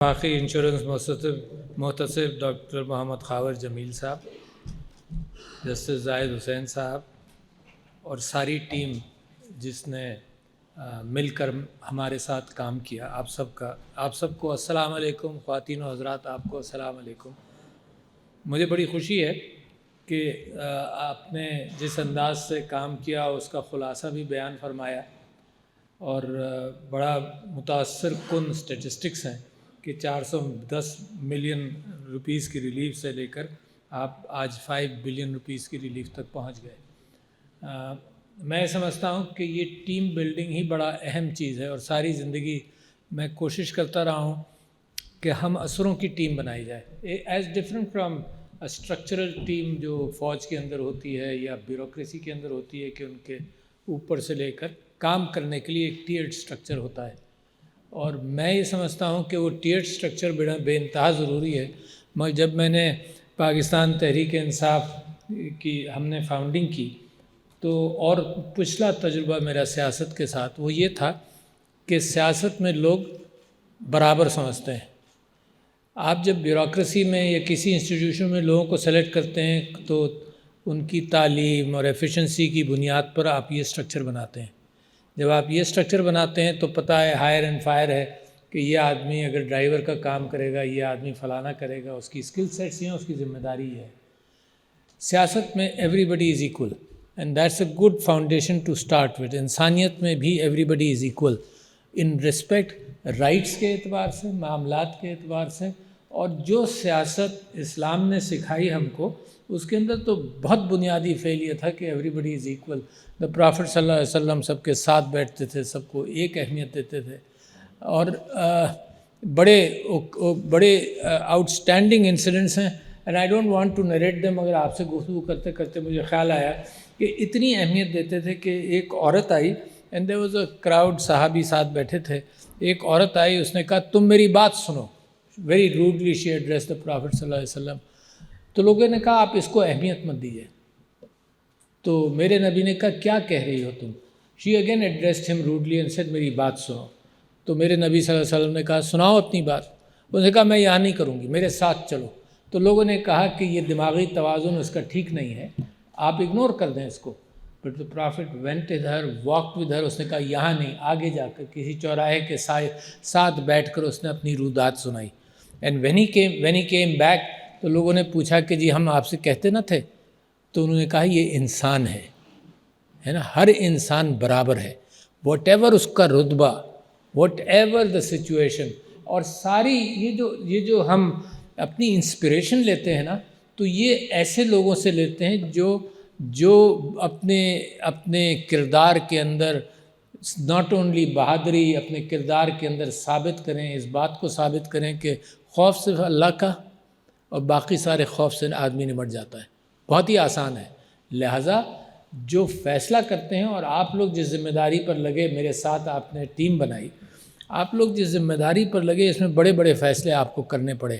باقی انشورنس محتسب ڈاکٹر محمد خاور جمیل صاحب، جسٹس زاہد حسین صاحب اور ساری ٹیم جس نے مل کر ہمارے ساتھ کام کیا، آپ سب کو السلام علیکم۔ خواتین و حضرات، آپ کو السلام علیکم۔ مجھے بڑی خوشی ہے کہ آپ نے جس انداز سے کام کیا اس کا خلاصہ بھی بیان فرمایا، اور بڑا متاثر کن اسٹیٹسٹکس ہیں کہ 410 ملین روپیز کی ریلیف سے لے کر آپ آج 5 بلین روپیز کی ریلیف تک پہنچ گئے۔ میں سمجھتا ہوں کہ یہ ٹیم بلڈنگ ہی بڑا اہم چیز ہے، اور ساری زندگی میں کوشش کرتا رہا ہوں کہ ہم اثروں کی ٹیم بنائی جائے، as different from structural team جو فوج کے اندر ہوتی ہے یا بیوروکریسی کے اندر ہوتی ہے، کہ ان کے اوپر سے لے کر کام کرنے کے لیے ایک ٹیئرڈ اسٹرکچر ہوتا ہے، اور میں یہ سمجھتا ہوں کہ وہ ٹیئرڈ اسٹرکچر بے انتہا ضروری ہے۔ جب میں نے پاکستان تحریک انصاف کی ہم نے فاؤنڈنگ کی، تو اور پچھلا تجربہ میرا سیاست کے ساتھ وہ یہ تھا کہ سیاست میں لوگ برابر سمجھتے ہیں۔ آپ جب بیوروکریسی میں یا کسی انسٹیٹیوشن میں لوگوں کو سلیکٹ کرتے ہیں تو ان کی تعلیم اور ایفیشنسی کی بنیاد پر آپ یہ اسٹرکچر بناتے ہیں۔ جب آپ یہ اسٹرکچر بناتے ہیں تو پتہ ہے ہائر اینڈ فائر ہے کہ یہ آدمی اگر ڈرائیور کا کام کرے گا، یہ آدمی فلانا کرے گا، اس کی اسکل سیٹس ہیں، اس کی ذمہ داری ہے۔ سیاست میں everybody is equal, and that's a good foundation to start with. انسانیت میں بھی everybody is equal in respect, rights کے اعتبار سے، معاملات کے اعتبار سے، اور جو سیاست اسلام نے سکھائی ہم کو، اس کے اندر تو بہت بنیادی فعل یہ تھا کہ everybody is equal. The prophet صلی اللہ علیہ وسلم سب کے ساتھ بیٹھتے تھے، سب کو ایک اہمیت دیتے تھے، اور بڑے آؤٹ اسٹینڈنگ انسیڈنٹس ہیں، and I don't want to narrate them. مگر آپ سے گفتگو کرتے کرتے مجھے خیال آیا کہ اتنی اہمیت دیتے تھے کہ ایک عورت آئی، and there was a crowd, صحابی ساتھ بیٹھے تھے، ایک عورت آئی، اس نے کہا تم میری بات سنو، very rudely she address the prophet صلی اللہ علیہ وسلم۔ تو لوگوں نے کہا آپ اس کو اہمیت مت دیجیے۔ تو میرے نبی نے کہا کیا کہہ رہی ہو تم؟ شی اگین ایڈریسڈ ہم روڈلی اینڈ سیڈ میری بات سنو۔ تو میرے نبی صلی اللہ علیہ وسلم نے کہا سناؤ اپنی بات۔ اس نے کہا میں یہاں نہیں کروں گی، میرے ساتھ چلو۔ تو لوگوں نے کہا کہ یہ دماغی توازن اس کا ٹھیک نہیں ہے، آپ اگنور کر دیں اس کو۔ But the prophet went with her, walked with her۔ اس نے کہا یہاں نہیں، آگے جا کر کسی چوراہے کے ساتھ بیٹھ کر اس نے اپنی رودات سنائی۔ And when he came back، تو لوگوں نے پوچھا کہ جی ہم آپ سے کہتے نہ تھے؟ تو انہوں نے کہا یہ انسان ہے نا، ہر انسان برابر ہے، واٹ ایور اس کا رتبہ، واٹ ایور دا سچویشن۔ اور ساری یہ جو ہم اپنی انسپریشن لیتے ہیں نا، تو یہ ایسے لوگوں سے لیتے ہیں جو اپنے کردار کے اندر ناٹ اونلی بہادری، اپنے کردار کے اندر ثابت کریں، اس بات کو ثابت کریں کہ خوف صرف اللہ کا، اور باقی سارے خوف سے آدمی نمٹ جاتا ہے۔ بہت ہی آسان ہے۔ لہٰذا جو فیصلہ کرتے ہیں، اور آپ لوگ جس ذمہ داری پر لگے، میرے ساتھ آپ نے ٹیم بنائی، آپ لوگ جس ذمہ داری پر لگے، اس میں بڑے بڑے فیصلے آپ کو کرنے پڑے،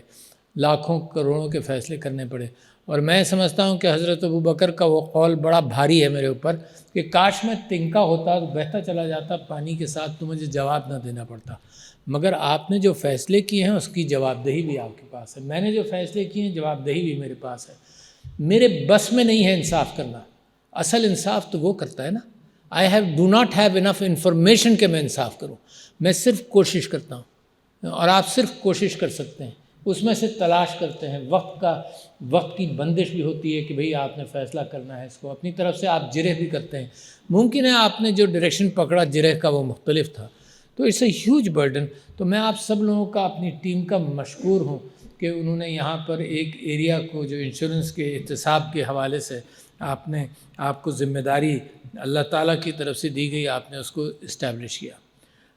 لاکھوں کروڑوں کے فیصلے کرنے پڑے۔ اور میں سمجھتا ہوں کہ حضرت ابوبکر کا وہ قول بڑا بھاری ہے میرے اوپر کہ کاش میں تنکا ہوتا، بہتا چلا جاتا پانی کے ساتھ، تو مجھے جواب نہ دینا پڑتا۔ مگر آپ نے جو فیصلے کیے ہیں اس کی جواب دہی بھی آپ کے پاس ہے، میں نے جو فیصلے کیے ہیں جواب دہی بھی میرے پاس ہے۔ میرے بس میں نہیں ہے انصاف کرنا، اصل انصاف تو وہ کرتا ہے نا۔ Do not have enough information کہ میں انصاف کروں، میں صرف کوشش کرتا ہوں، اور آپ صرف کوشش کر سکتے ہیں، اس میں سے تلاش کرتے ہیں۔ وقت کی بندش بھی ہوتی ہے کہ بھئی آپ نے فیصلہ کرنا ہے، اس کو اپنی طرف سے آپ جرح بھی کرتے ہیں، ممکن ہے آپ نے جو ڈائریکشن پکڑا جرح کا وہ مختلف تھا، تو اٹس اے ہیوج برڈن۔ تو میں آپ سب لوگوں کا، اپنی ٹیم کا مشکور ہوں کہ انہوں نے یہاں پر ایک ایریا کو جو انشورنس کے احتساب کے حوالے سے آپ کو ذمہ داری اللہ تعالیٰ کی طرف سے دی گئی، آپ نے اس کو اسٹیبلش کیا۔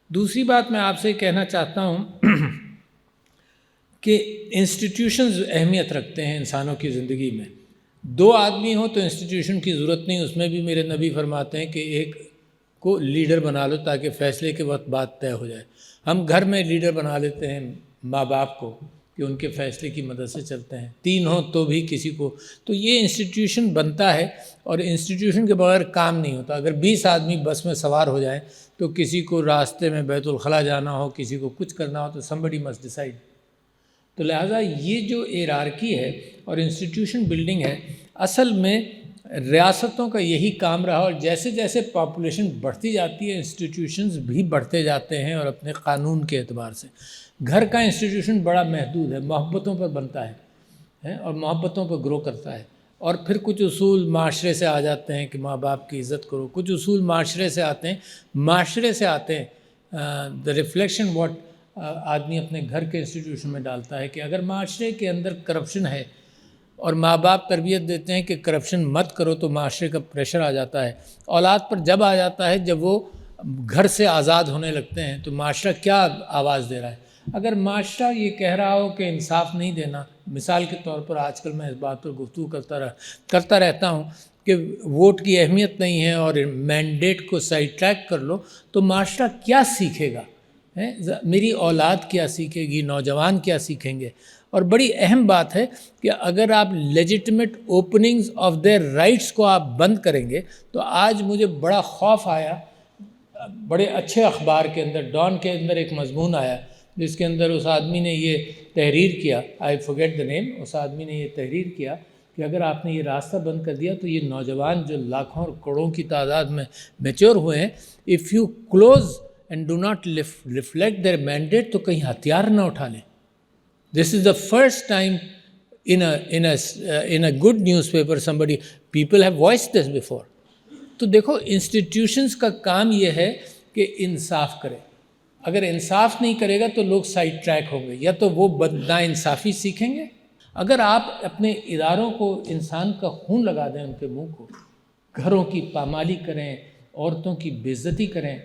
دوسری بات میں آپ سے کہنا چاہتا ہوں کہ انسٹیٹیوشنز اہمیت رکھتے ہیں انسانوں کی زندگی میں۔ دو آدمی ہوں تو انسٹیٹیوشن کی ضرورت نہیں، اس میں بھی میرے نبی فرماتے ہیں کہ ایک کو لیڈر بنا لو تاکہ فیصلے کے وقت بات طے ہو جائے۔ ہم گھر میں لیڈر بنا لیتے ہیں ماں باپ کو کہ ان کے فیصلے کی مدد سے چلتے ہیں، 3 ہوں تو بھی کسی کو، تو یہ انسٹیٹیوشن بنتا ہے، اور انسٹیٹیوشن کے بغیر کام نہیں ہوتا۔ اگر 20 آدمی بس میں سوار ہو جائیں تو کسی کو راستے میں بیت الخلاء جانا ہو، کسی کو کچھ کرنا ہو، تو somebody must decide۔ تو لہٰذا یہ جو ایرارکی ہے اور انسٹیٹیوشن بلڈنگ ہے، اصل میں ریاستوں کا یہی کام رہا، اور جیسے جیسے پاپولیشن بڑھتی جاتی ہے انسٹیٹیوشنز بھی بڑھتے جاتے ہیں، اور اپنے قانون کے اعتبار سے گھر کا انسٹیٹیوشن بڑا محدود ہے، محبتوں پر بنتا ہے اور محبتوں پر گرو کرتا ہے، اور پھر کچھ اصول معاشرے سے آ جاتے ہیں کہ ماں باپ کی عزت کرو، کچھ اصول معاشرے سے آتے ہیں دا ریفلیکشن واٹ آدمی اپنے گھر کے انسٹیٹیوشن میں ڈالتا ہے، کہ اگر معاشرے کے اندر کرپشن ہے اور ماں باپ تربیت دیتے ہیں کہ کرپشن مت کرو، تو معاشرے کا پریشر آ جاتا ہے، اولاد پر جب آ جاتا ہے جب وہ گھر سے آزاد ہونے لگتے ہیں، تو معاشرہ کیا آواز دے رہا ہے؟ اگر معاشرہ یہ کہہ رہا ہو کہ انصاف نہیں دینا، مثال کے طور پر آج کل میں اس بات پر گفتگو کرتا رہتا ہوں کہ ووٹ کی اہمیت نہیں ہے اور مینڈیٹ کو سائڈ ٹریک کر لو، تو معاشرہ کیا سیکھے گا؟ میری اولاد کیا سیکھے گی؟ نوجوان کیا سیکھیں گے؟ اور بڑی اہم بات ہے کہ اگر آپ legitimate openings of their rights کو آپ بند کریں گے، تو آج مجھے بڑا خوف آیا، بڑے اچھے اخبار کے اندر، ڈان کے اندر ایک مضمون آیا جس کے اندر اس آدمی نے یہ تحریر کیا، آئی فورگیٹ دا نیم، اس آدمی نے یہ تحریر کیا کہ اگر آپ نے یہ راستہ بند کر دیا تو یہ نوجوان جو لاکھوں اور کروڑوں کی تعداد میں میچور ہوئے ہیں، if you close and do not reflect their mandate, تو کہیں ہتھیار نہ اٹھا لیں۔ This is the first time in a good newspaper people have voiced this before۔ تو دیکھو انسٹیٹیوشنز کا کام یہ ہے کہ انصاف کرے، اگر انصاف نہیں کرے گا تو لوگ سائڈ ٹریک ہوں گے، یا تو وہ ناانصافی سیکھیں گے۔ اگر آپ اپنے اداروں کو انسان کا خون لگا دیں ان کے منہ کو، گھروں کی پامالی کریں، عورتوں کی بے عزتی کریں،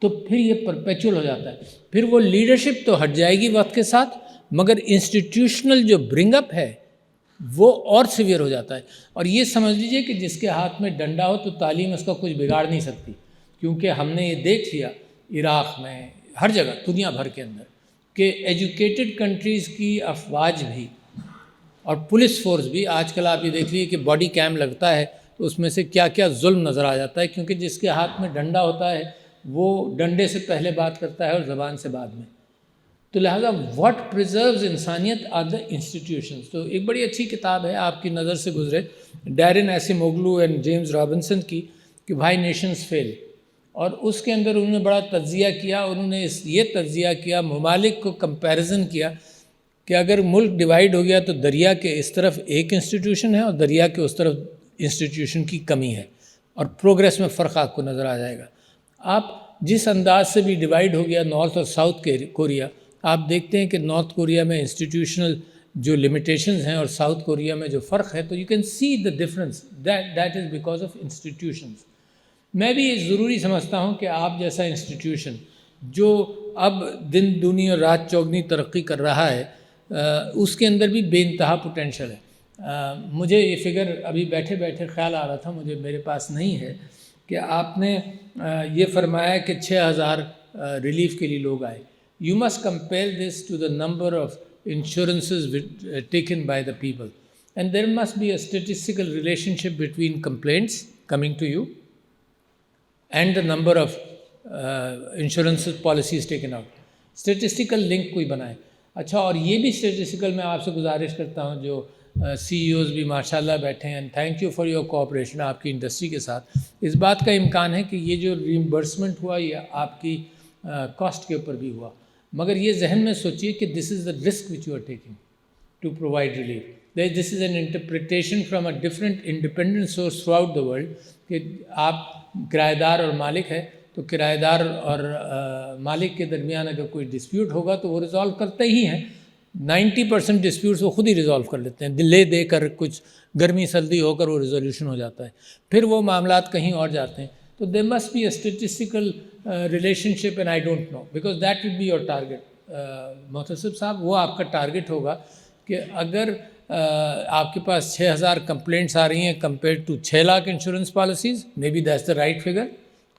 تو پھر یہ پرپیچول ہو جاتا ہے، پھر وہ لیڈرشپ تو ہٹ جائے گی وقت کے ساتھ، مگر انسٹیٹیوشنل جو برنگ اپ ہے وہ اور سیویئر ہو جاتا ہے۔ اور یہ سمجھ لیجئے کہ جس کے ہاتھ میں ڈنڈا ہو تو تعلیم اس کا کچھ بگاڑ نہیں سکتی، کیونکہ ہم نے یہ دیکھ لیا عراق میں، ہر جگہ دنیا بھر کے اندر، کہ ایجوکیٹڈ کنٹریز کی افواج بھی اور پولیس فورس بھی، آج کل آپ یہ دیکھ لیجیے کہ باڈی کیم لگتا ہے تو اس میں سے کیا کیا ظلم نظر آ جاتا ہے، کیونکہ جس کے ہاتھ میں ڈنڈا ہوتا ہے وہ ڈنڈے سے پہلے بات کرتا ہے اور زبان سے بعد میں۔ تو لہٰذا واٹ پریزروز انسانیت آر دا انسٹیٹیوشنز۔ تو ایک بڑی اچھی کتاب ہے، آپ کی نظر سے گزرے، ڈیرن ایسیموگلو اینڈ جیمز رابنسن کی، کہ وائی نیشنز فیل، اور اس کے اندر انہوں نے بڑا تجزیہ کیا، انہوں نے یہ تجزیہ کیا، ممالک کو کمپیریزن کیا کہ اگر ملک ڈیوائیڈ ہو گیا تو دریا کے اس طرف ایک انسٹیٹیوشن ہے اور دریا کے اس طرف انسٹیٹیوشن کی کمی ہے، اور پروگریس میں فرق آپ کو نظر آ جائے گا۔ آپ جس انداز سے بھی ڈیوائیڈ ہو گیا نارتھ اور ساؤتھ کوریا، آپ دیکھتے ہیں کہ نارتھ کوریا میں انسٹیٹیوشنل جو لمیٹیشنز ہیں اور ساؤتھ کوریا میں جو فرق ہے، تو you can see the difference, that is because of institutions. میں بھی یہ ضروری سمجھتا ہوں کہ آپ جیسا انسٹیٹیوشن جو اب دن دنی اور رات چوگنی ترقی کر رہا ہے، اس کے اندر بھی بے انتہا پوٹینشل ہے۔ مجھے یہ فگر ابھی بیٹھے بیٹھے خیال آ رہا تھا، میرے پاس نہیں ہے، کہ آپ نے یہ فرمایا کہ 6000 ریلیف کے لیے لوگ آئے۔ You must compare this to the number of insurances taken by the people, and there must be a statistical relationship between complaints coming to you and the number of insurance policies taken out. Statistical link کوئی بنائے۔ اچھا، اور یہ بھی statistical میں آپ سے گزارش کرتا ہوں، جو سی ای اوز بھی ماشاء اللہ بیٹھے ہیں، thank you for your cooperation آپ کی انڈسٹری کے ساتھ، اس بات کا امکان ہے کہ یہ جو ریمبرسمنٹ ہوا یہ آپ کی کاسٹ کے اوپر بھی ہوا، مگر یہ ذہن میں سوچیے کہ this is the risk which you are taking to provide relief. This is an interpretation from a different independent source throughout the world, کہ آپ کرایہ دار اور مالک ہے، تو کرایہ دار اور مالک کے درمیان اگر کوئی ڈسپیوٹ ہوگا تو وہ ریزالو کرتے ہی ہیں، 90% ڈسپیوٹس وہ خود ہی ریزالو کر لیتے ہیں، لے دے کر کچھ گرمی سردی ہو کر وہ ریزولوشن ہو جاتا ہے، پھر وہ معاملات کہیں اور جاتے ہیں۔ تو there must be a statistical relationship, and I don't know because that will be your target. محتسب صاحب، وہ آپ کا ٹارگیٹ ہوگا کہ اگر آپ کے پاس 6000 کمپلینٹس آ رہی ہیں compare to 6 lakh insurance policies, maybe that's the right figure,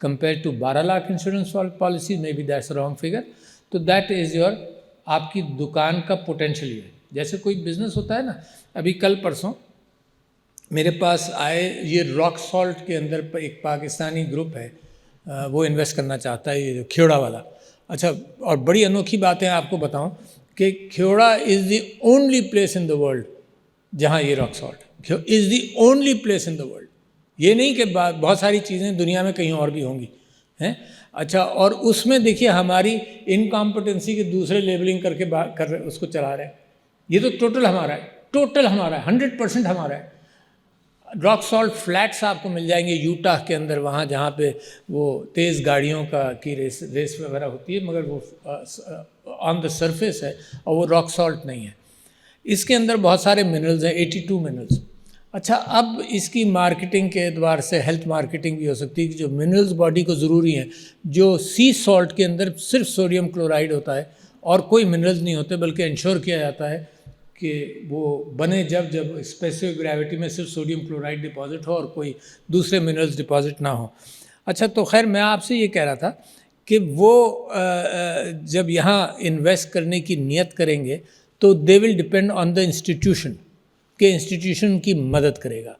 compare to 12 lakh insurance policies, maybe that's wrong figure, تو دیٹ از یور، آپ کی دکان کا پوٹینشیل ہے۔ جیسے کوئی بزنس ہوتا ہے نا، ابھی کل پرسوں میرے پاس آئے، یہ راک سالٹ کے اندر ایک پاکستانی گروپ ہے، وہ انویسٹ کرنا چاہتا ہے، یہ کھیوڑا والا۔ اچھا، اور بڑی انوکھی باتیں آپ کو بتاؤں کہ Khewra is the only place in the world جہاں یہ rock salt is the only place in the world. یہ نہیں کہ بہت ساری چیزیں دنیا میں کہیں اور بھی ہوں گی ہیں. اچھا، اور اس میں دیکھیے ہماری انکمپٹنسی کے دوسرے لیبلنگ کر کے اس کو چلا رہے ہیں. یہ تو ٹوٹل ہمارا ہے، ٹوٹل ہمارا ہے، 100% ہمارا ہے. راک سالٹ فلیٹس آپ کو مل جائیں گے یوٹاہ کے اندر، وہاں جہاں پہ وہ تیز گاڑیوں کی ریس وغیرہ ہوتی ہے، مگر وہ آن دا سرفیس ہے اور وہ راک سالٹ نہیں ہے. اس کے اندر بہت سارے منرلز ہیں، 82 منرلز. اچھا، اب اس کی مارکیٹنگ کے اعتبار سے ہیلتھ مارکیٹنگ بھی ہو سکتی ہے کہ جو منرلز باڈی کو ضروری ہیں، جو سی سالٹ کے اندر صرف سوڈیم کلورائڈ ہوتا ہے اور کوئی منرلز نہیں ہوتے، بلکہ انشور کیا جاتا ہے کہ وہ بنے جب اسپیسیفک گریوٹی میں صرف سوڈیم کلورائڈ ڈپازٹ ہو اور کوئی دوسرے منرلز ڈپازٹ نہ ہو. اچھا، تو خیر میں آپ سے یہ کہہ رہا تھا کہ وہ جب یہاں انویسٹ کرنے کی نیت کریں گے تو they will depend on the institution, کہ انسٹیٹیوشن کی مدد کرے گا.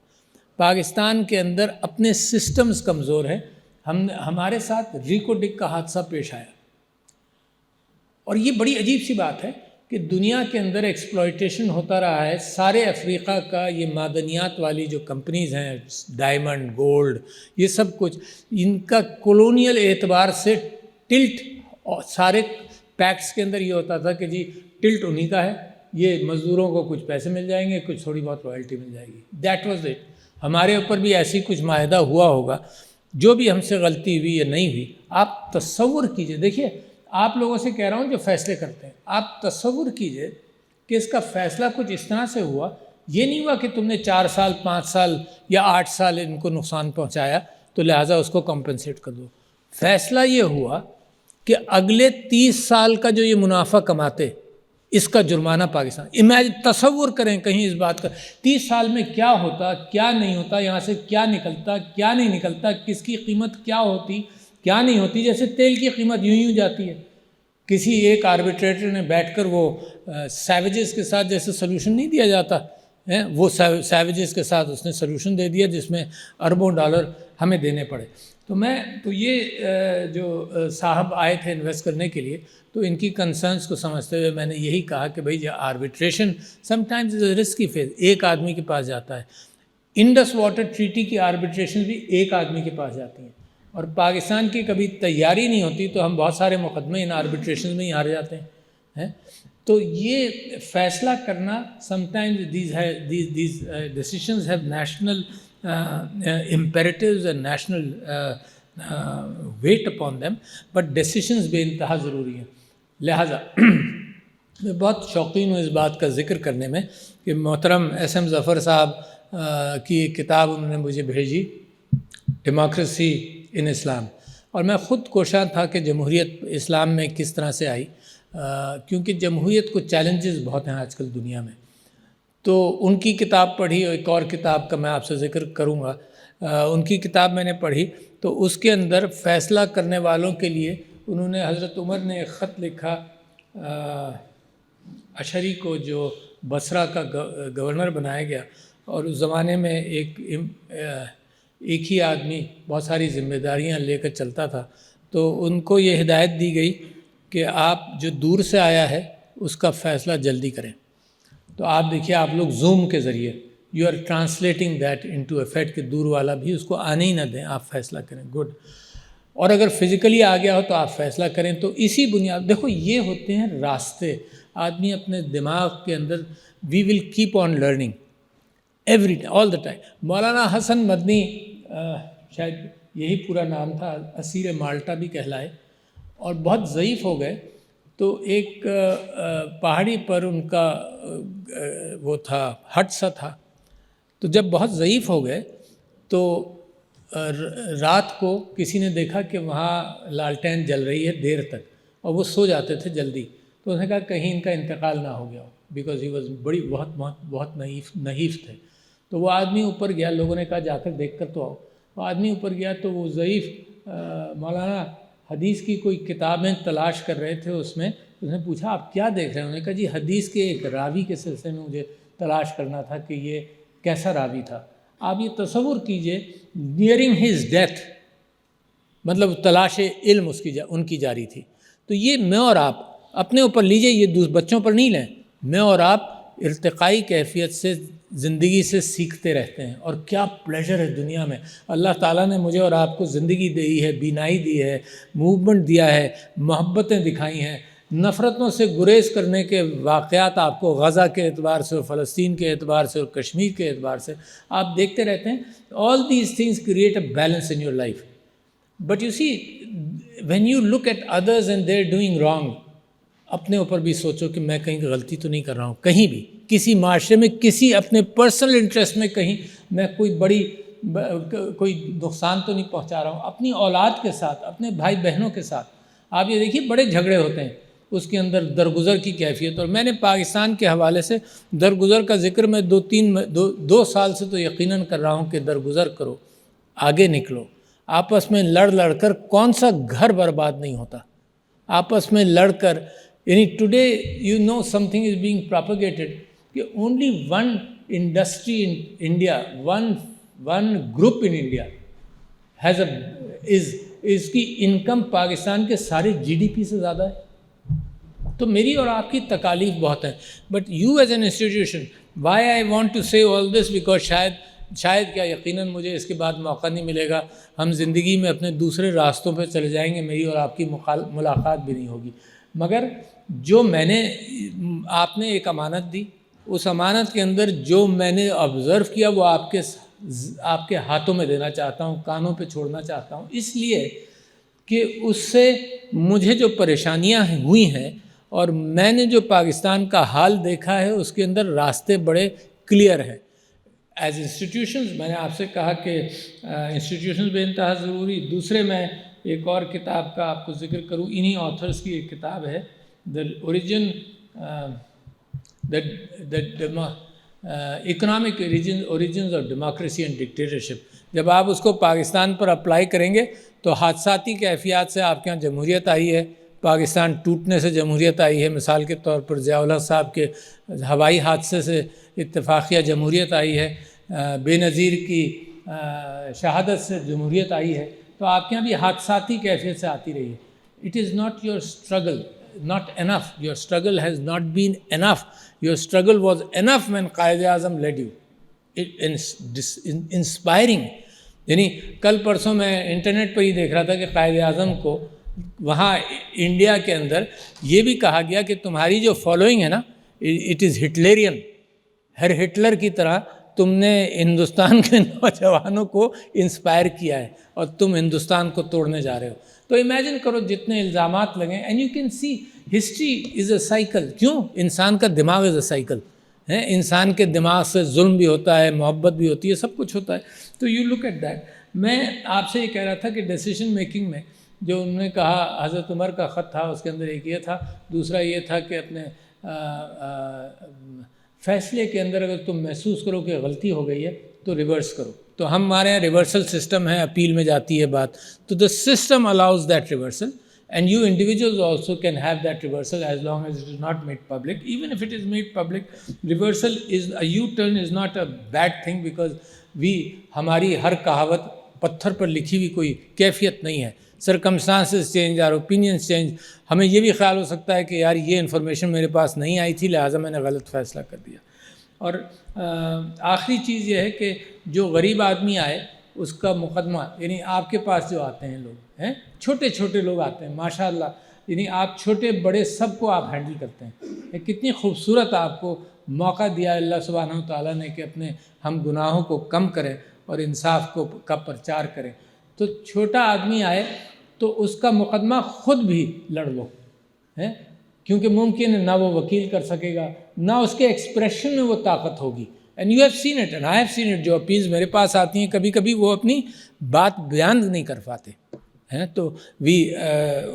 پاکستان کے اندر اپنے سسٹمز کمزور ہیں. ہمارے ساتھ ریکو ڈک کا حادثہ پیش آیا، اور یہ بڑی عجیب سی بات ہے کہ دنیا کے اندر ایکسپلائٹیشن ہوتا رہا ہے. سارے افریقہ کا یہ معدنیات والی جو کمپنیز ہیں، ڈائمنڈ، گولڈ، یہ سب کچھ ان کا کولونیل اعتبار سے ٹلٹ، اور سارے پیکٹس کے اندر یہ ہوتا تھا کہ جی ٹلٹ انہی کا ہے، یہ مزدوروں کو کچھ پیسے مل جائیں گے، کچھ تھوڑی بہت رائلٹی مل جائے گی. That was it. ہمارے اوپر بھی ایسی کچھ معاہدہ ہوا ہوگا. جو بھی ہم سے غلطی ہوئی یا نہیں ہوئی، آپ تصور کیجئے، دیکھیے آپ لوگوں سے کہہ رہا ہوں جو فیصلے کرتے ہیں، آپ تصور کیجئے کہ اس کا فیصلہ کچھ اس طرح سے ہوا. یہ نہیں ہوا کہ تم نے 4 سال 5 سال یا 8 سال ان کو نقصان پہنچایا تو لہٰذا اس کو کمپنسیٹ کر دو. فیصلہ یہ ہوا کہ اگلے 30 سال کا جو یہ منافع کماتے، اس کا جرمانہ پاکستان. تصور کریں کہیں اس بات کا 30 سال میں کیا ہوتا، کیا نہیں ہوتا، یہاں سے کیا نکلتا، کیا نہیں نکلتا، کس کی قیمت کیا ہوتی، کیا نہیں ہوتی. جیسے تیل کی قیمت یوں جاتی ہے. کسی ایک آربیٹریٹر نے بیٹھ کر وہ سیویجز کے ساتھ جیسے سلوشن نہیں دیا جاتا، وہ سیویجز کے ساتھ اس نے سلوشن دے دیا جس میں اربوں ڈالر ہمیں دینے پڑے. تو یہ جو صاحب آئے تھے انویسٹ کرنے کے لیے، تو ان کی کنسرنس کو سمجھتے ہوئے میں نے یہی کہا کہ بھئی یہ arbitration some times is a risky phase. ایک آدمی کے پاس جاتا ہے. انڈس واٹر ٹریٹی کی آربیٹریشن بھی ایک آدمی کے پاس جاتی ہیں، اور پاکستان کی کبھی تیاری نہیں ہوتی تو ہم بہت سارے مقدمے ان آربیٹریشن میں ہی ہار جاتے ہیں. تو یہ فیصلہ کرنا sometimes these decisions have national imperatives and national weight upon them, but decisions بے انتہا ضروری ہیں. لہٰذا میں بہت شوقین ہوں اس بات کا ذکر کرنے میں کہ محترم ایس ایم ظفر صاحب کی ایک کتاب انہوں نے مجھے بھیجی، ڈیموکریسی ان اسلام، اور میں خود کوشاں تھا کہ جمہوریت اسلام میں کس طرح سے آئی، کیونکہ جمہوریت کو چیلنجز بہت ہیں آج کل دنیا میں. تو ان کی کتاب پڑھی، ایک اور کتاب کا میں آپ سے ذکر کروں گا. ان کی کتاب میں نے پڑھی تو اس کے اندر فیصلہ کرنے والوں کے لیے انہوں نے، حضرت عمر نے ایک خط لکھا اشعری کو، جو بصرہ کا گورنر بنایا گیا، اور اس زمانے میں ایک ہی آدمی بہت ساری ذمہ داریاں لے کر چلتا تھا. تو ان کو یہ ہدایت دی گئی کہ آپ جو دور سے آیا ہے اس کا فیصلہ جلدی کریں. تو آپ دیکھیے، آپ لوگ زوم کے ذریعے you are translating that into a fact کہ دور والا بھی اس کو آنے ہی نہ دیں، آپ فیصلہ کریں. گڈ. اور اگر فزیکلی آ گیا ہو تو آپ فیصلہ کریں. تو اسی بنیاد، دیکھو یہ ہوتے ہیں راستے. آدمی اپنے دماغ کے اندر we will keep on learning every time, all the time. Maulana Hasan مدنی، شاید یہی پورا نام تھا، اسیر مالٹا بھی کہلائے، اور بہت ضعیف ہو گئے. تو ایک پہاڑی پر ان کا وہ تھا، ہٹ سا تھا. تو جب بہت ضعیف ہو گئے تو رات کو کسی نے دیکھا کہ وہاں لالٹین جل رہی ہے دیر تک، اور وہ سو جاتے تھے جلدی. تو اس نے کہا کہیں ان کا انتقال نہ ہو گیا ہو، بیکاز ہی واز بہت نحیف تھے. تو وہ آدمی اوپر گیا، لوگوں نے کہا جا کر دیکھ کر تو آؤ. وہ آدمی اوپر گیا تو وہ ضعیف مولانا حدیث کی کوئی کتابیں تلاش کر رہے تھے. اس نے پوچھا آپ کیا دیکھ رہے ہیں؟ انہوں نے کہا جی حدیث کے ایک راوی کے سلسلے میں مجھے تلاش کرنا تھا کہ یہ کیسا راوی تھا. آپ یہ تصور کیجئے، نیئرنگ ہز ڈیتھ، مطلب تلاش علم ان کی جاری تھی. تو یہ میں اور آپ اپنے اوپر لیجئے، یہ بچوں پر نہیں لیں. میں اور آپ ارتقائی کیفیت سے زندگی سے سیکھتے رہتے ہیں، اور کیا پلیجر ہے دنیا میں. اللہ تعالیٰ نے مجھے اور آپ کو زندگی دی ہے، بینائی دی ہے، موومنٹ دیا ہے، محبتیں دکھائی ہیں. نفرتوں سے گریز کرنے کے واقعات آپ کو غزہ کے اعتبار سے اور فلسطین کے اعتبار سے اور کشمیر کے اعتبار سے آپ دیکھتے رہتے ہیں. All these things create a balance in your life. But you see when you look at others and they are doing wrong, اپنے اوپر بھی سوچو کہ میں کہیں غلطی تو نہیں کر رہا ہوں، کہیں بھی کسی معاشرے میں کسی اپنے پرسنل انٹرسٹ میں کہیں میں کوئی نقصان تو نہیں پہنچا رہا ہوں اپنی اولاد کے ساتھ، اپنے بھائی بہنوں کے ساتھ. آپ یہ دیکھیے بڑے جھگڑے ہوتے ہیں، اس کے اندر درگزر کی کیفیت. اور میں نے پاکستان کے حوالے سے درگزر کا ذکر میں دو سال سے تو یقیناً کر رہا ہوں کہ درگزر کرو، آگے نکلو. آپس میں لڑ کر کون سا گھر برباد نہیں ہوتا، آپس میں لڑ کر. یعنی today you know something is being propagated کہ only one industry in India, one group in India has اس کی انکم پاکستان کے سارے جی ڈی پی سے زیادہ ہے. تو میری اور آپ کی تکالیف بہت ہیں. But you as an institution, why I want to say all this, because شاید کیا یقیناً مجھے اس کے بعد موقع نہیں ملے گا، ہم زندگی میں اپنے دوسرے راستوں پہ چلے جائیں گے، میری اور آپ کی ملاقات بھی نہیں ہوگی. مگر جو آپ نے ایک امانت دی، اس امانت کے اندر جو میں نے آبزرو کیا وہ آپ کے ہاتھوں میں دینا چاہتا ہوں، کانوں پہ چھوڑنا چاہتا ہوں. اس لیے کہ اس سے مجھے جو پریشانیاں ہوئی ہیں اور میں نے جو پاکستان کا حال دیکھا ہے، اس کے اندر راستے بڑے کلیئر ہیں. ایز انسٹیٹیوشنز میں نے آپ سے کہا کہ انسٹیٹیوشنز بے انتہا ضروری. دوسرے میں ایک اور کتاب کا آپ کو ذکر کروں، انہی آتھرز کی ایک کتاب ہے economic origins of democracy and dictatorship. جب آپ اس کو پاکستان پر اپلائی کریں گے تو حادثاتی کیفیات سے آپ کے یہاں جمہوریت آئی ہے، پاکستان ٹوٹنے سے جمہوریت آئی ہے. مثال کے طور پر ضیاء الحق صاحب کے ہوائی حادثے سے اتفاقیہ جمہوریت آئی ہے، بے نظیر کی شہادت سے جمہوریت آئی ہے. تو آپ کے یہاں بھی حادثاتی کیفیت سے آتی رہی ہے. It is not your struggle not enough, your struggle has not been enough. Your struggle was enough when Quaid Azam led you. Inspiring. یعنی کل پرسوں میں انٹرنیٹ پر ہی دیکھ رہا تھا کہ قائد اعظم کو وہاں انڈیا کے اندر یہ بھی کہا گیا کہ تمہاری جو فالوئنگ ہے نا، اٹ از ہٹلرین. ہر ہٹلر کی طرح تم نے ہندوستان کے نوجوانوں کو انسپائر کیا ہے اور تم ہندوستان کو توڑنے جا رہے ہو. تو امیجن کرو جتنے الزامات لگیں. And you can see history is a cycle. کیوں؟ انسان کا دماغ از اے سائیکل ہے. انسان کے دماغ سے ظلم بھی ہوتا ہے، محبت بھی ہوتی ہے، سب کچھ ہوتا ہے. تو یو لک ایٹ دیٹ. میں آپ سے یہ کہہ رہا تھا کہ ڈیسیشن میکنگ میں جو انہوں نے کہا، حضرت عمر کا خط تھا، اس کے اندر ایک یہ تھا. دوسرا یہ تھا کہ اپنے فیصلے کے اندر اگر تم محسوس کرو کہ غلطی ہو گئی ہے تو ریورس کرو. تو ہمارے یہاں ریورسل سسٹم ہے، اپیل میں جاتی ہے بات. تو the system allows that reversal and you individuals also can have that reversal as long as it is not made public. Even if it is made public, reversal is a you turn is not a bad thing, because ہماری ہر کہاوت پتھر پر لکھی ہوئی کوئی کیفیت نہیں ہے. Circumstances change اور اوپینینس چینج. ہمیں یہ بھی خیال ہو سکتا ہے کہ یار یہ انفارمیشن میرے پاس نہیں آئی تھی، لہٰذا میں نے غلط فیصلہ کر دیا. اور آخری چیز یہ ہے کہ جو غریب آدمی آئے اس کا مقدمہ، یعنی آپ کے پاس جو آتے ہیں لوگ ہیں، چھوٹے چھوٹے لوگ آتے ہیں ماشاء اللہ، یعنی آپ چھوٹے بڑے سب کو آپ ہینڈل کرتے ہیں. کتنی خوبصورت آپ کو موقع دیا اللہ سبحانہ وتعالیٰ نے کہ اپنے ہم گناہوں کو کم کریں اور انصاف کا پرچار کریں. تو چھوٹا آدمی آئے تو اس کا مقدمہ خود بھی لڑ لو، کیونکہ ممکن ہے نہ وہ وکیل کر سکے گا، نہ اس کے ایکسپریشن میں وہ طاقت ہوگی. And you have seen it and I have seen it. جو اپیلز میرے پاس آتی ہیں کبھی کبھی وہ اپنی بات بیان نہیں کر پاتے ہیں، تو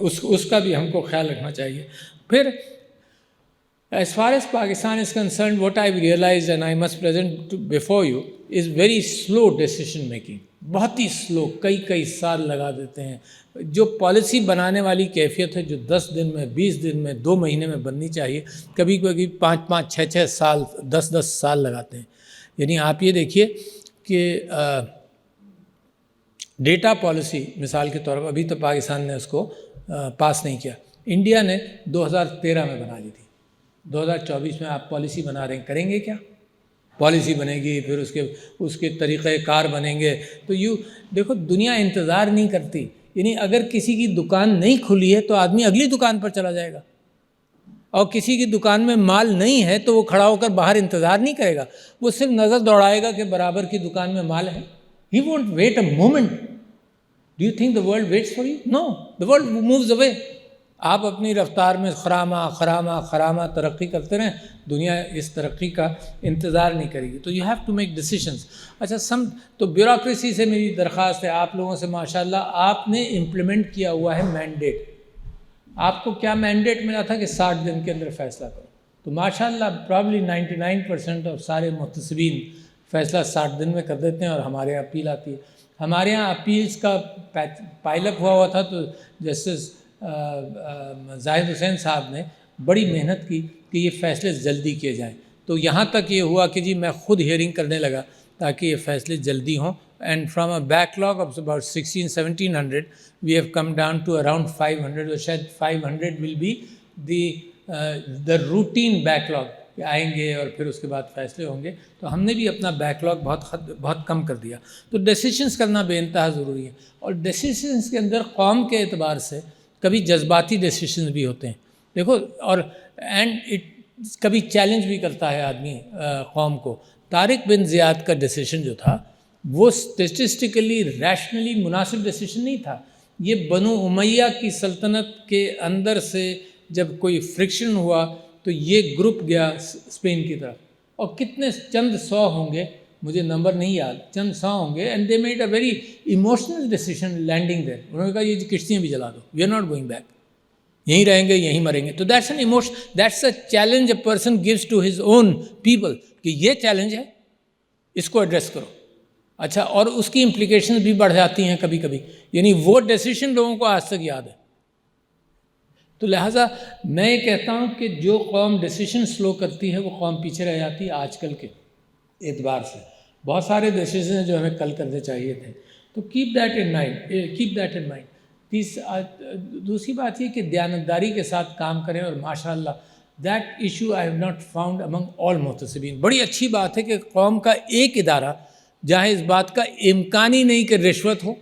اس کا بھی ہم کو خیال رکھنا چاہیے. پھر as far as Pakistan is concerned, what I've realized and I must present before you is very slow decision making. بہت ہی سلو، کئی سال لگا دیتے ہیں. جو پالیسی بنانے والی کیفیت ہے جو 10 دن میں، 20 دن میں، 2 مہینے میں بننی چاہیے، کبھی 5 6 سال، 10 سال لگاتے ہیں. یعنی آپ یہ دیکھیے کہ ڈیٹا پالیسی مثال کے طور پر ابھی تو پاکستان نے اس کو پاس نہیں کیا. انڈیا نے 2013 میں بنا لی تھی. 2024 میں آپ پالیسی بنا رہے ہیں, کریں گے کیا؟ پالیسی بنے گی, پھر اس کے طریقہ کار بنیں گے. تو دیکھو دنیا انتظار نہیں کرتی. یعنی اگر کسی کی دکان نہیں کھلی ہے تو آدمی اگلی دکان پر چلا جائے گا, اور کسی کی دکان میں مال نہیں ہے تو وہ کھڑا ہو کر باہر انتظار نہیں کرے گا, وہ صرف نظر دوڑائے گا کہ برابر کی دکان میں مال ہے. He won't wait a moment. Do you think the world waits for you? No, the world moves away. آپ اپنی رفتار میں خرامہ ترقی کرتے رہیں, دنیا اس ترقی کا انتظار نہیں کرے گی. تو you have to make decisions. اچھا تو بیوروکریسی سے میری درخواست ہے آپ لوگوں سے, ماشاءاللہ آپ نے امپلیمنٹ کیا ہوا ہے مینڈیٹ. آپ کو کیا مینڈیٹ ملا تھا کہ 60 دن کے اندر فیصلہ کرو, تو ماشاءاللہ پرابلی 99% اور سارے محتسبین فیصلہ 60 دن میں کر دیتے ہیں, اور ہمارے یہاں اپیل آتی ہے. ہمارے یہاں اپیلز کا پائل اپ ہوا تھا, تو جسٹس زاہد حسین صاحب نے بڑی محنت کی کہ یہ فیصلے جلدی کیے جائیں. تو یہاں تک یہ ہوا کہ جی میں خود ہیئرنگ کرنے لگا تاکہ یہ فیصلے جلدی ہوں. And from a backlog of about 1600-1700 we have come down to around 500, اور شاید 500 will be the routine backlog, کہ آئیں گے اور پھر اس کے بعد فیصلے ہوں گے. تو ہم نے بھی اپنا بیک لاگ بہت کم کر دیا. تو ڈیسیشنز کرنا بے انتہا ضروری ہے, اور ڈیسیشنز کے اندر قوم کے اعتبار سے کبھی جذباتی ڈیسیشنز بھی ہوتے ہیں. دیکھو, اور کبھی چیلنج بھی کرتا ہے آدمی قوم کو. طارق بن زیاد کا ڈیسیشن جو تھا وہ اسٹیٹسٹیکلی ریشنلی مناسب ڈیسیشن نہیں تھا. یہ بنو امیہ کی سلطنت کے اندر سے جب کوئی فرکشن ہوا تو یہ گروپ گیا اسپین کی طرف, اور کتنے چند 100 ہوں گے, مجھے نمبر نہیں یاد, چند 100 ہوں گے, and they made a very emotional decision landing there. انہوں نے کہا یہ کشتیاں بھی جلا دو, we are not going back, یہیں رہیں گے یہیں مریں گے. تو that's an emotion, that's a challenge a person gives to his own people, کہ یہ چیلنج ہے, اس کو ایڈریس کرو. اچھا, اور اس کی امپلیکیشنز بھی بڑھ جاتی ہیں کبھی کبھی, یعنی وہ ڈیسیشن لوگوں کو آج تک یاد ہے. تو لہٰذا میں یہ کہتا ہوں کہ جو قوم ڈیسیشن سلو کرتی ہے وہ قوم پیچھے رہ جاتی ہے. آج کل کے اعتبار سے بہت سارے ڈیسیشن ہیں جو ہمیں کل کرنے چاہیے تھے. تو کیپ دیٹ ان مائنڈ. دوسری بات یہ کہ دیانتداری کے ساتھ کام کریں, اور ماشاءاللہ that issue I have not found among all محتسبین. بڑی اچھی بات ہے کہ قوم کا ایک ادارہ جہاں اس بات کا امکان ہی نہیں کہ رشوت ہو,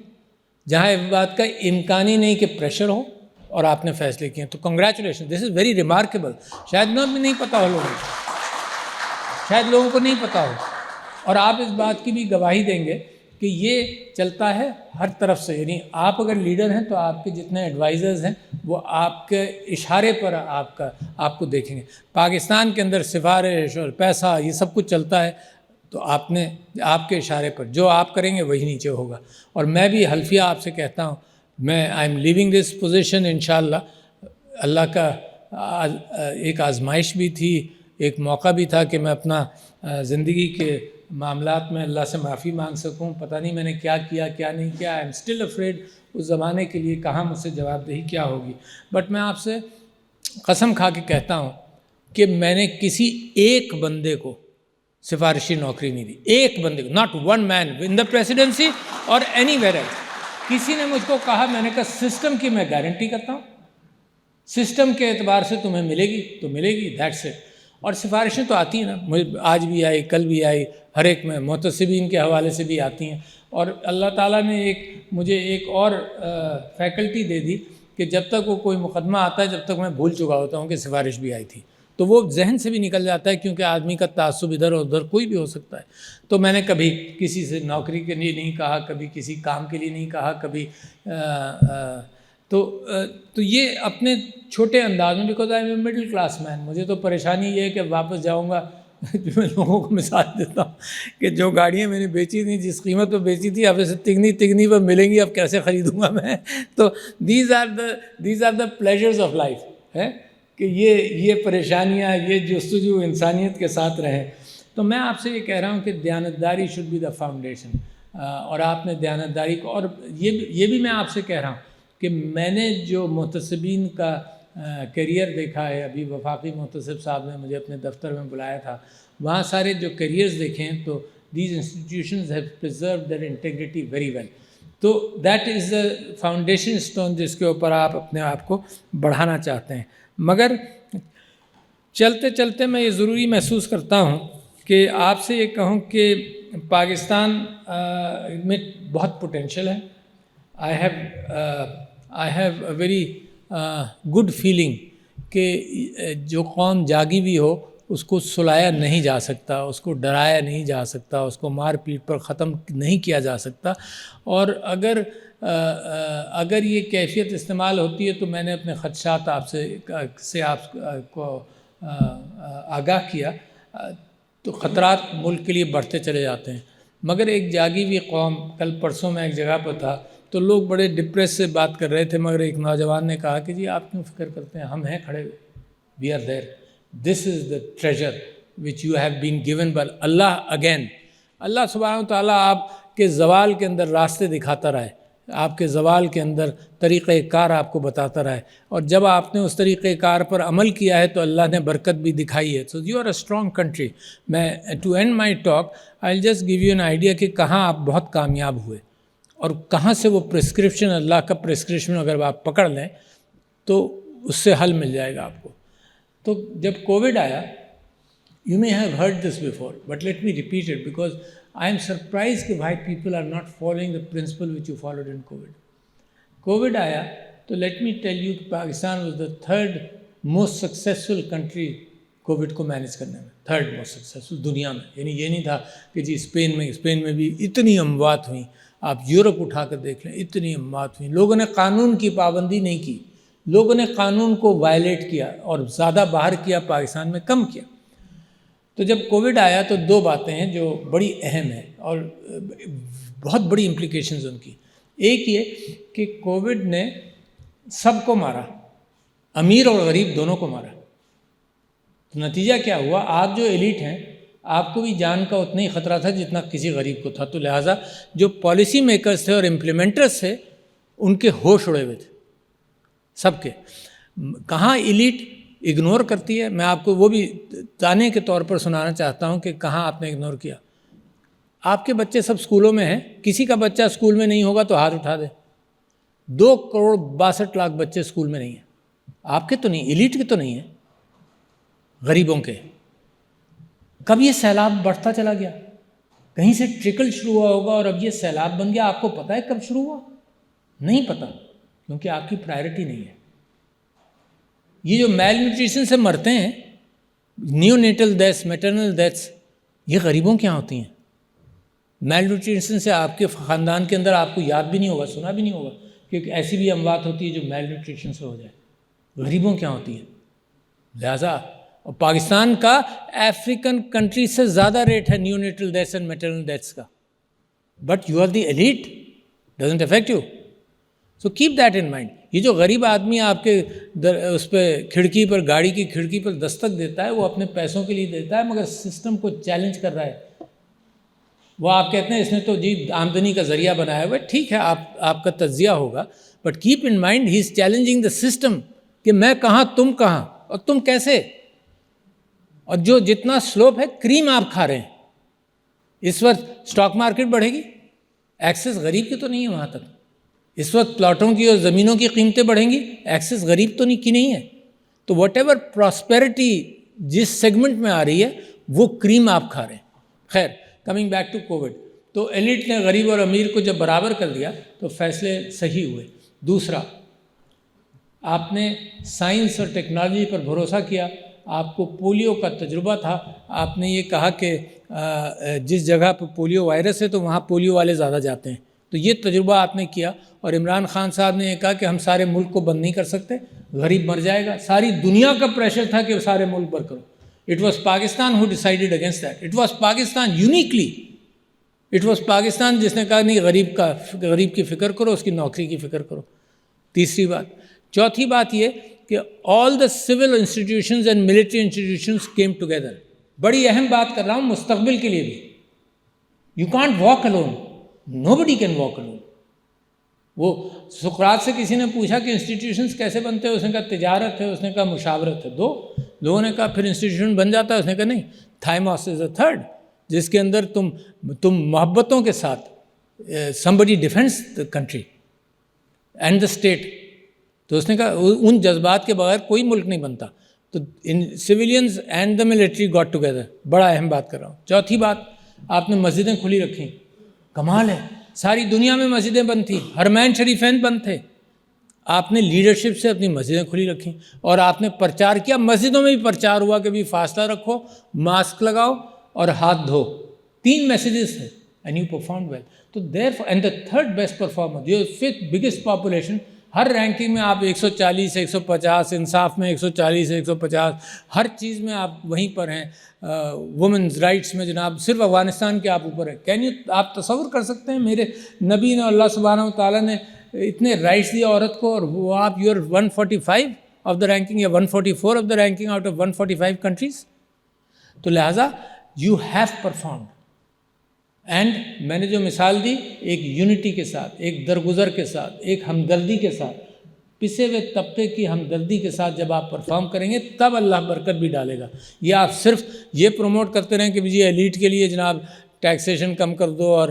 جہاں اس بات کا امکان ہی نہیں کہ پریشر ہو, اور آپ نے فیصلے کیے. تو congratulation, this is very remarkable. شاید نہیں پتہ ہو لوگوں کو نہیں پتہ ہو, اور آپ اس بات کی بھی گواہی دیں گے کہ یہ چلتا ہے ہر طرف سے. یعنی آپ اگر لیڈر ہیں تو آپ کے جتنے ایڈوائزرز ہیں وہ آپ کے اشارے پر آپ کو دیکھیں گے. پاکستان کے اندر سفارش اور پیسہ یہ سب کچھ چلتا ہے, تو آپ کے اشارے پر جو آپ کریں گے وہی نیچے ہوگا. اور میں بھی حلفیہ آپ سے کہتا ہوں, میں I am leaving this position انشاءاللہ. اللہ کا ایک آزمائش بھی تھی, ایک موقع بھی تھا کہ میں اپنا زندگی کے معاملات میں اللہ سے معافی مانگ سکوں. پتہ نہیں میں نے کیا کیا کیا نہیں کیا. آئی ایم اسٹل افریڈ اس زمانے کے لیے کہاں مجھ سے جواب دہی کیا ہوگی. بٹ میں آپ سے قسم کھا کے کہتا ہوں کہ میں نے کسی ایک بندے کو سفارشی نوکری نہیں دی, ایک بندے کو, not one main in the presidency اور اینی ویئر ایلس. کسی نے مجھ کو کہا, میں نے کہا سسٹم کی میں گارنٹی کرتا ہوں, سسٹم کے اعتبار سے تمہیں ملے گی تو ملے گی, دیٹس اٹ. اور سفارشیں تو آتی ہیں نا, مجھے آج بھی آئی, کل بھی آئی, ہر ایک میں محتسبین کے حوالے سے بھی آتی ہیں. اور اللہ تعالیٰ نے مجھے ایک اور فیکلٹی دے دی کہ جب تک وہ کوئی مقدمہ آتا ہے جب تک میں بھول چکا ہوتا ہوں کہ سفارش بھی آئی تھی. تو وہ ذہن سے بھی نکل جاتا ہے, کیونکہ آدمی کا تعصب ادھر اور ادھر کوئی بھی ہو سکتا ہے. تو میں نے کبھی کسی سے نوکری کے لیے نہیں کہا, کبھی کسی کام کے لیے نہیں کہا, کبھی تو یہ اپنے چھوٹے انداز میں, because I am a middle class man. مجھے تو پریشانی یہ ہے کہ واپس جاؤں گا میں لوگوں کو مثال دیتا ہوں کہ جو گاڑیاں میں نے بیچی تھیں, جس قیمت پہ بیچی تھی, اب اسے تگنی پہ ملیں گی, اب کیسے خریدوں گا میں. تو these are the pleasures of life ہے کہ یہ پریشانیاں, یہ جستجو انسانیت کے ساتھ رہیں. تو میں آپ سے یہ کہہ رہا ہوں کہ دیانتداری شوڈ بی دا فاؤنڈیشن. اور آپ نے دیانتداری کو, اور یہ بھی میں آپ سے کہہ رہا ہوں کہ میں نے جو محتسبین کا کیریئر دیکھا ہے, ابھی وفاقی محتسب صاحب نے مجھے اپنے دفتر میں بلایا تھا, وہاں سارے جو کیریئرز دیکھے ہیں تو these institutions have preserved their integrity very well. تو that is the foundation stone جس کے اوپر آپ اپنے آپ کو بڑھانا چاہتے ہیں. مگر چلتے چلتے میں یہ ضروری محسوس کرتا ہوں کہ آپ سے یہ کہوں کہ پاکستان میں بہت پوٹینشیل ہے. I have a very good feeling کہ جو قوم جاگی بھی ہو اس کو سلایا نہیں جا سکتا, اس کو ڈرایا نہیں جا سکتا, اس کو مار پیٹ پر ختم نہیں کیا جا سکتا. اور اگر یہ کیفیت استعمال ہوتی ہے تو میں نے اپنے خدشات آپ کو آگاہ کیا, تو خطرات ملک کے لیے بڑھتے چلے جاتے ہیں. مگر ایک جاگی ہوئی قوم, کل پرسوں میں ایک جگہ پر تھا تو لوگ بڑے ڈپریس سے بات کر رہے تھے, مگر ایک نوجوان نے کہا کہ جی آپ کیوں فکر کرتے ہیں, ہم ہیں کھڑے ہوئے, we are there. This is the treasure which you have been given by Allah again. Allah سبحانہ وتعالیٰ آپ کے زوال کے اندر راستے دکھاتا رہے, آپ کے زوال کے اندر طریقہ کار آپ کو بتاتا رہے, اور جب آپ نے اس طریقہ کار پر عمل کیا ہے تو اللہ نے برکت بھی دکھائی ہے. So you are a strong country. میں to end my talk I will just give you an idea کہ کہاں آپ بہت کامیاب ہوئے اور کہاں سے وہ پرسکرپشن, اللہ کا پرسکرپشن اگر آپ پکڑ لیں تو اس سے حل مل جائے گا آپ کو. تو جب کووڈ آیا, you may have heard this before but let me repeat it because I am surprise کہ why people are not following the principle which you followed in COVID. COVID آیا تو لیٹ می ٹیل یو کہ Pakistan was the third most successful country COVID کو manage کرنے میں, third most successful دنیا میں. یعنی یہ نہیں تھا کہ جی اسپین میں بھی اتنی اموات ہوئیں, آپ یورپ اٹھا کر دیکھ لیں اتنی اموات ہوئیں. لوگوں نے قانون کی پابندی نہیں کی, لوگوں نے قانون کو وائلیٹ کیا اور زیادہ باہر کیا, پاکستان میں کم کیا. تو جب کووڈ آیا تو دو باتیں ہیں جو بڑی اہم ہیں اور بہت بڑی امپلیکیشنز ان کی. ایک یہ کہ کووڈ نے سب کو مارا, امیر اور غریب دونوں کو مارا. تو نتیجہ کیا ہوا, آپ جو ایلیٹ ہیں آپ کو بھی جان کا اتنا ہی خطرہ تھا جتنا کسی غریب کو تھا. تو لہٰذا جو پالیسی میکرز تھے اور امپلیمنٹرز تھے ان کے ہوش اڑے ہوئے تھے سب کے. کہاں ایلیٹ اگنور کرتی ہے, میں آپ کو وہ بھی تانے کے طور پر سنانا چاہتا ہوں کہ کہاں آپ نے اگنور کیا. آپ کے بچے سب اسکولوں میں ہیں, کسی کا بچہ اسکول میں نہیں ہوگا تو ہاتھ اٹھا دے. 2,62,00,000 بچے اسکول میں نہیں ہیں. آپ کے تو نہیں, ایلیٹ کے تو نہیں ہیں, غریبوں کے. کب یہ سیلاب بڑھتا چلا گیا, کہیں سے ٹرکل شروع ہوا ہوگا اور اب یہ سیلاب بن گیا. آپ کو پتہ ہے کب شروع ہوا؟ نہیں پتہ, کیونکہ آپ کی پرائرٹی نہیں ہے. یہ جو میل نیوٹریشن سے مرتے ہیں, new natal deaths, maternal deaths, یہ غریبوں کے یہاں ہوتی ہیں. میل نیوٹریشن سے آپ کے خاندان کے اندر آپ کو یاد بھی نہیں ہوگا, سنا بھی نہیں ہوگا کہ ایسی بھی اموات ہوتی ہے جو میل نیوٹریشن سے ہو جائے. غریبوں کے یہاں ہوتی ہے. لہٰذا اور پاکستان کا افریقن کنٹری سے زیادہ ریٹ ہے neonatal deaths and maternal deaths کا. But you are the elite, doesn't affect you. So keep that in mind. یہ جو غریب آدمی آپ کے اس پہ کھڑکی پر, گاڑی کی کھڑکی پر دستک دیتا ہے, وہ اپنے پیسوں کے لیے دیتا ہے مگر سسٹم کو چیلنج کر رہا ہے. وہ آپ کہتے ہیں اس نے تو جی آمدنی کا ذریعہ بنایا ہوا ہے. ٹھیک ہے, آپ کا تجزیہ ہوگا, but keep in mind he is challenging the system کہ میں کہاں تم کہاں اور تم کیسے. اور جو جتنا سلوپ ہے کریم آپ کھا رہے ہیں. اس وقت اسٹاک مارکیٹ بڑھے گی, ایکسس غریب کی تو نہیں ہے وہاں تک. اس وقت پلاٹوں کی اور زمینوں کی قیمتیں بڑھیں گی, ایکسس غریب تو نہیں ہے. تو واٹ ایور پراسپیرٹی جس سیگمنٹ میں آ رہی ہے وہ کریم آپ کھا رہے ہیں. خیر, کمنگ بیک ٹو کووڈ, تو ایلیٹ نے غریب اور امیر کو جب برابر کر دیا تو فیصلے صحیح ہوئے. دوسرا, آپ نے سائنس اور ٹیکنالوجی پر بھروسہ کیا. آپ کو پولیو کا تجربہ تھا, آپ نے یہ کہا کہ جس جگہ پہ پولیو وائرس ہے تو وہاں پولیو والے زیادہ جاتے ہیں. تو یہ تجربہ آپ نے کیا. اور عمران خان صاحب نے یہ کہا کہ ہم سارے ملک کو بند نہیں کر سکتے, غریب مر جائے گا. ساری دنیا کا پریشر تھا کہ سارے ملک بند کرو. It was Pakistan who decided against that. It was Pakistan uniquely, it was Pakistan جس نے کہا نہیں, غریب کی فکر کرو, اس کی نوکری کی فکر کرو. تیسری بات. چوتھی بات یہ کہ all the civil institutions and military institutions came together. بڑی اہم بات کر رہا ہوں مستقبل کے لیے بھی. You can't walk alone, nobody can walk alone. وہ سقراط سے کسی نے پوچھا کہ انسٹیٹیوشنز کیسے بنتے ہیں, اس نے کہا تجارت ہے, اس نے کہا مشاورت ہے. دو لوگوں نے کہا پھر انسٹیٹیوشن بن جاتا ہے, اس نے کہا نہیں, تھائموس از اے تھرڈ, جس کے اندر تم محبتوں کے ساتھ somebody defends the country and the state. تو اس نے کہا ان جذبات کے بغیر کوئی ملک نہیں بنتا. تو civilians and the military got together. بڑا اہم بات کر رہا ہوں. چوتھی بات, آپ نے مسجدیں کھلی رکھیں. کمال ہے, ساری دنیا میں مسجدیں بند تھیں, حرمین شریفین بند تھے, آپ نے لیڈرشپ سے اپنی مسجدیں کھلی رکھیں اور آپ نے پرچار کیا. مسجدوں میں بھی پرچار ہوا کہ بھی فاصلہ رکھو, ماسک لگاؤ اور ہاتھ دھو. 3 میسیجز تھے and you performed well. تو therefore and the third best performer, your 5th biggest population, Hare ranking میں آپ 140 سے 150, انصاف میں 140 سے 150, ہر چیز میں آپ وہیں پر ہیں. وومنز رائٹس میں جناب صرف افغانستان کے آپ اوپر ہیں. آپ تصور کر سکتے ہیں میرے نبی نے, اللہ سبحانہ و تعالیٰ نے اتنے رائٹس دیے عورت کو, اور وہ آپ you are 145 of the ranking یا 144 of the ranking out of 145 countries. تو لہٰذا یو ہیو پرفارمڈ. اینڈ میں نے جو مثال دی, ایک یونٹی کے ساتھ, ایک درگزر کے ساتھ, ایک ہمدردی کے ساتھ, پسے ہوئے طبقے کی ہمدردی کے ساتھ جب آپ پرفارم کریں گے تب اللہ برکت بھی ڈالے گا. یہ آپ صرف یہ پروموٹ کرتے رہیں کہ جی ایلیٹ کے لیے جناب ٹیکسیشن کم کر دو اور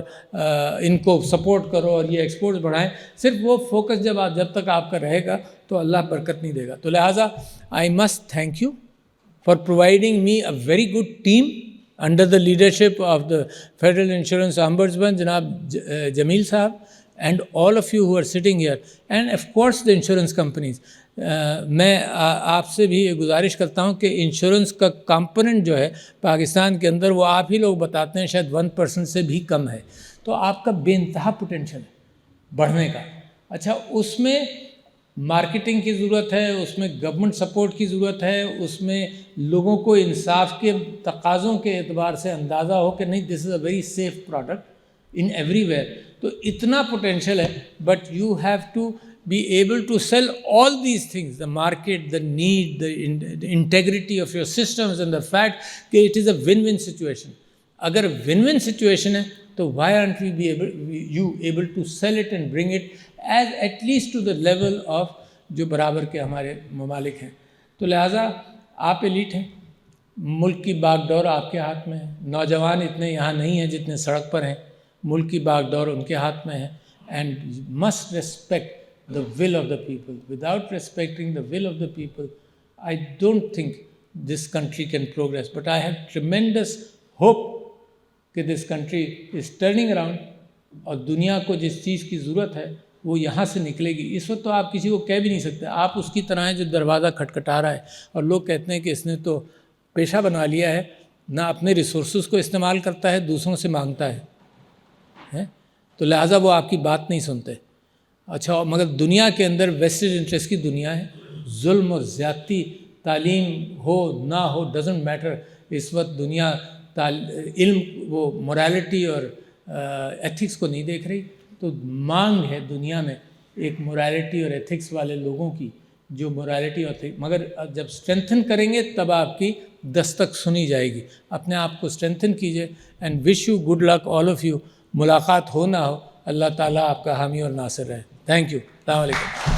ان کو سپورٹ کرو اور یہ ایکسپورٹس بڑھائیں, صرف وہ فوکس جب تک آپ کا رہے گا تو اللہ برکت نہیں دے گا. تو لہٰذا I must thank you for providing me a very good team under the leadership of the Federal Insurance Ombudsman, Janab Jamil Sahab, and all of you who are sitting here, and of course the insurance companies. میں آپ سے بھی یہ گزارش کرتا ہوں کہ insurance کا کمپوننٹ جو ہے پاکستان کے اندر وہ آپ ہی لوگ بتاتے ہیں شاید 1% سے بھی کم ہے. تو آپ کا بے انتہا پوٹینشیل ہے بڑھنے کا. اچھا, اس میں مارکیٹنگ کی ضرورت ہے, اس میں گورنمنٹ سپورٹ کی ضرورت ہے, اس میں لوگوں کو انصاف کے تقاضوں کے اعتبار سے اندازہ ہو کہ نہیں this is a very safe product in everywhere. تو اتنا پوٹینشیل ہے, but you have to be able to sell all these things, the market, the need, the integrity of your systems, and the fact that it is a win-win situation. اگر win-win situation ہے تو why aren't we able to sell it and bring it as at least to the level of جو برابر کے ہمارے ممالک ہیں. تو لہٰذا آپ ایلیٹ ہیں, ملک کی باغ ڈور آپ کے ہاتھ میں ہے. نوجوان اتنے یہاں نہیں ہیں جتنے سڑک پر ہیں, ملک کی باغ ڈور ان کے ہاتھ میں ہے. and you must respect the will of the people. Without respecting the will of the people, I don't think this country can progress. But I have tremendous hope that this country is turning around اور دنیا کو جس چیز کی ضرورت ہے وہ یہاں سے نکلے گی. اس وقت تو آپ کسی کو کہہ بھی نہیں سکتے, آپ اس کی طرح ہیں جو دروازہ کھٹکھٹا رہا ہے اور لوگ کہتے ہیں کہ اس نے تو پیشہ بنا لیا ہے, نہ اپنے ریسورسز کو استعمال کرتا ہے, دوسروں سے مانگتا ہے. تو لہٰذا وہ آپ کی بات نہیں سنتے. اچھا, مگر دنیا کے اندر ویسٹڈ انٹرسٹ کی دنیا ہے, ظلم اور زیادتی, تعلیم ہو نہ ہو ڈزنٹ میٹر. اس وقت دنیا علم وہ موریلٹی اور ایتھکس کو نہیں دیکھ رہی. تو مانگ ہے دنیا میں ایک موریلٹی اور ایتھکس والے لوگوں کی, جو موریلٹی اور مگر جب اسٹرینتھن کریں گے تب آپ کی دستک سنی جائے گی. اپنے آپ کو اسٹرینتھن کیجیے and wish you good luck all of you. ملاقات ہو نہ ہو, اللہ تعالیٰ آپ کا حامی اور ناصر رہے. Thank you. السلام علیکم.